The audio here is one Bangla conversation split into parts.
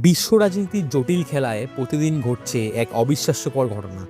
বিশ্ব রাজনীতির জটিল খেলায় প্রতিদিন ঘটছে এক অবিশ্বাস্যকর ঘটনা,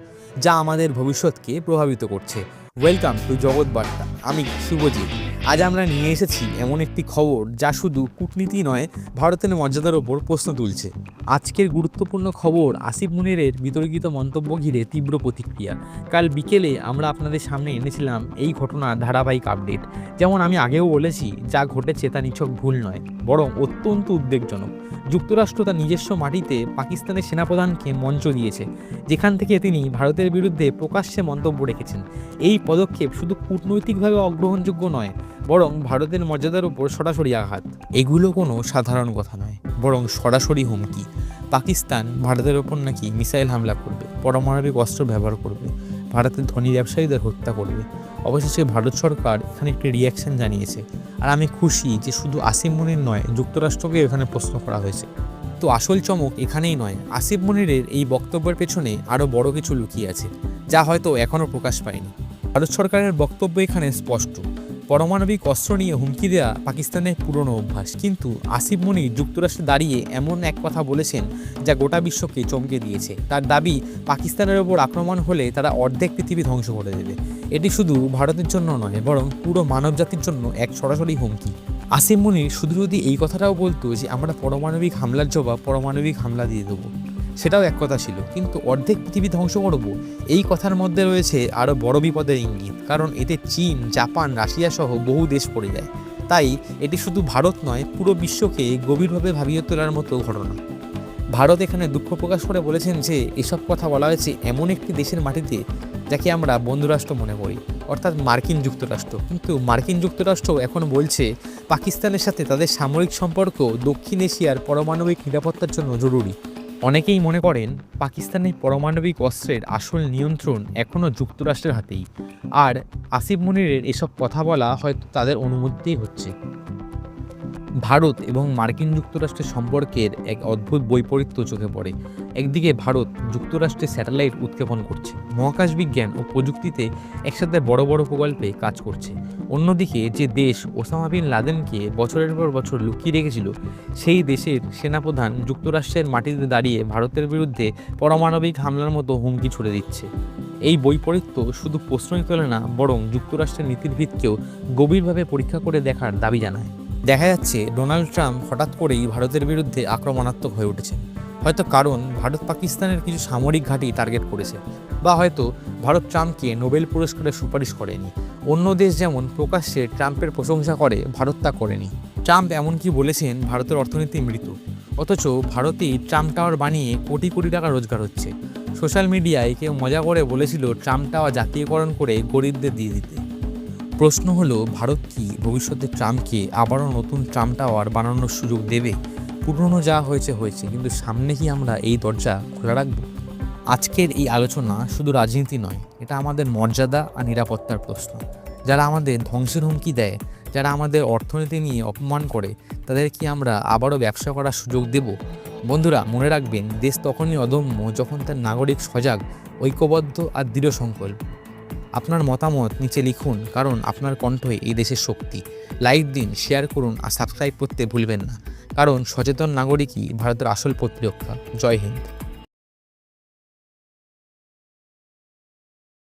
যা আমাদের ভবিষ্যৎকে প্রভাবিত করছে। ওয়েলকাম টু জগৎ বার্তা। আমি শুভজিৎ। আজ আমরা নিয়ে এসেছি এমন একটি খবর যা শুধু কূটনীতি নয়, ভারতের মর্যাদার ওপর প্রশ্ন তুলছে। আজকের গুরুত্বপূর্ণ খবর আসিফ মুনিরের বিতর্কিত মন্তব্য ঘিরে তীব্র প্রতিক্রিয়া। কাল বিকেলে আমরা আপনাদের সামনে এনেছিলাম এই ঘটনার ধারাবাহিক আপডেট। যেমন আমি আগেও বলেছি, যা ঘটেছে তা নিছক ভুল নয়, বরং অত্যন্ত উদ্বেগজনক। যুক্তরাষ্ট্র তার নিজস্ব মাটিতে পাকিস্তানের সেনাপ্রধানকে মঞ্চ দিয়েছে, যেখান থেকে তিনি ভারতের বিরুদ্ধে প্রকাশ্যে মন্তব্য রেখেছেন। এই পদক্ষেপ শুধু কূটনৈতিকভাবে অগ্রহণযোগ্য নয়, বরং ভারতের মর্যাদার উপর সরাসরি আঘাত। এগুলো কোনো সাধারণ কথা নয়, বরং সরাসরি হুমকি। পাকিস্তান ভারতের ওপর নাকি মিসাইল হামলা করবে, পারমাণবিক অস্ত্র ব্যবহার করবে, ভারতের ধনী ব্যবসায়ীদের হত্যা করবে। অবশেষে ভারত সরকার এখানে একটি রিয়াকশন জানিয়েছে, আর আমি খুশি যে শুধু আসিফ মুনির নয়, যুক্তরাষ্ট্রকে এখানে প্রশ্ন করা হয়েছে। তো আসল চমক এখানেই নয়, আসিফ মুনিরের এই বক্তব্যের পেছনে আরও বড় কিছু লুকিয়ে আছে, যা হয়তো এখনও প্রকাশ পায়নি। ভারত সরকারের বক্তব্য এখানে স্পষ্ট। পারমাণবিক অস্ত্র নিয়ে হুমকি দেওয়া পাকিস্তানের পুরনো অভ্যাস, কিন্তু আসিফ মুনির যুক্তরাষ্ট্রে দাঁড়িয়ে এমন এক কথা বলেছেন যা গোটা বিশ্বকে চমকে দিয়েছে। তার দাবি, পাকিস্তানের ওপর আক্রমণ হলে তারা অর্ধেক পৃথিবী ধ্বংস করে দেবে। এটি শুধু ভারতের জন্য নয়, বরং পুরো মানবজাতির জন্য এক সরাসরি হুমকি। আসিফ মুনির শুধু যদি এই কথাটাও বলতো যে আমরা পারমাণবিক হামলার জবাব পারমাণবিক হামলা দিয়ে দেবো, সেটাও এক কথা ছিল, কিন্তু অর্ধেক পৃথিবী ধ্বংস করব, এই কথার মধ্যে রয়েছে আরও বড় বিপদের ইঙ্গিত। কারণ এতে চীন, জাপান, রাশিয়া সহ বহু দেশ পড়ে যায়। তাই এটি শুধু ভারত নয়, পুরো বিশ্বকে গভীরভাবে ভাবিয়ে তোলার মতো ঘটনা। ভারত এখানে দুঃখ প্রকাশ করে বলেছেন যে এসব কথা বলা হয়েছে এমন একটি দেশের মাটিতে যাকে আমরা বন্ধুরাষ্ট্র মনে করি, অর্থাৎ মার্কিন যুক্তরাষ্ট্র। কিন্তু মার্কিন যুক্তরাষ্ট্র এখন বলছে পাকিস্তানের সাথে তাদের সামরিক সম্পর্ক দক্ষিণ এশিয়ার পারমাণবিক নিরাপত্তার জন্য জরুরি। অনেকেই মনে করেন পাকিস্তানের পারমাণবিক অস্ত্রের আসল নিয়ন্ত্রণ এখনও যুক্তরাষ্ট্রের হাতেই, আর আসিফ মুনিরের এসব কথা বলা হয়তো তাদের অনুমতিতেই হচ্ছে। ভারত এবং মার্কিন যুক্তরাষ্ট্রের সম্পর্কের এক অদ্ভুত বৈপরীত্য চোখে পড়ে। একদিকে ভারত যুক্তরাষ্ট্রের স্যাটেলাইট উৎক্ষেপণ করছে, মহাকাশ বিজ্ঞান ও প্রযুক্তিতে একসাথে বড় বড় প্রকল্পে কাজ করছে। অন্যদিকে যে দেশ ওসামা বিন লাদেনকে বছরের পর বছর লুকিয়ে রেখেছিল, সেই দেশের সেনাপ্রধান যুক্তরাষ্ট্রের মাটিতে দাঁড়িয়ে ভারতের বিরুদ্ধে পারমাণবিক হামলার মতো হুমকি ছুড়ে দিচ্ছে। এই বৈপরীত্য শুধু প্রশ্নই তোলে না, বরং যুক্তরাষ্ট্রের নীতির ভিতকেও গভীরভাবে পরীক্ষা করে দেখার দাবি জানায়। দেখা যাচ্ছে ডোনাল্ড ট্রাম্প হঠাৎ করেই ভারতের বিরুদ্ধে আক্রমণাত্মক হয়ে উঠেছেন, হয়তো কারণ ভারত পাকিস্তানের কিছু সামরিক ঘাঁটি টার্গেট করেছে, বা হয়তো ভারত ট্রাম্পকে নোবেল পুরস্কারের সুপারিশ করেনি। অন্য দেশ যেমন প্রকাশ্যে ট্রাম্পের প্রশংসা করে, ভারত তা করেনি। ট্রাম্প এমনকি বলেছেন ভারতের অর্থনীতি মৃত, অথচ ভারতেই ট্রাম্প টাওয়ার বানিয়ে কোটি কোটি টাকা রোজগার হচ্ছে। সোশ্যাল মিডিয়ায় কেউ মজা করে বলেছিল ট্রাম্প টাওয়ার জাতীয়করণ করে গরিবদের দিয়ে দিতে। প্রশ্ন হলো, ভারত কি ভবিষ্যতে ট্রাম্পকে আবারও নতুন ট্রাম্প টাওয়ার বানানোর সুযোগ দেবে? পুরনো যা হয়েছে, কিন্তু সামনে কি আমরা এই দরজা খোলা রাখব? আজকের এই আলোচনা শুধু রাজনীতি নয়, এটা আমাদের মর্যাদা আর নিরাপত্তার প্রশ্ন। যারা আমাদের ধ্বংসের হুমকি দেয়, যারা আমাদের অর্থনীতি নিয়ে অপমান করে, তাদের কি আমরা আবারও ব্যবসা করার সুযোগ দেব? বন্ধুরা, মনে রাখবেন, দেশ তখনই অদম্য যখন তার নাগরিক সজাগ, ঐক্যবদ্ধ আর দৃঢ় সংকল্প। আপনার মতামত নিচে লিখুন, কারণ আপনার কণ্ঠই এই দেশের শক্তি। লাইক দিন, শেয়ার করুন আর সাবস্ক্রাইব করতে ভুলবেন না, কারণ সচেতন নাগরিকই ভারতের আসল প্রতিরক্ষা। জয় হিন্দ।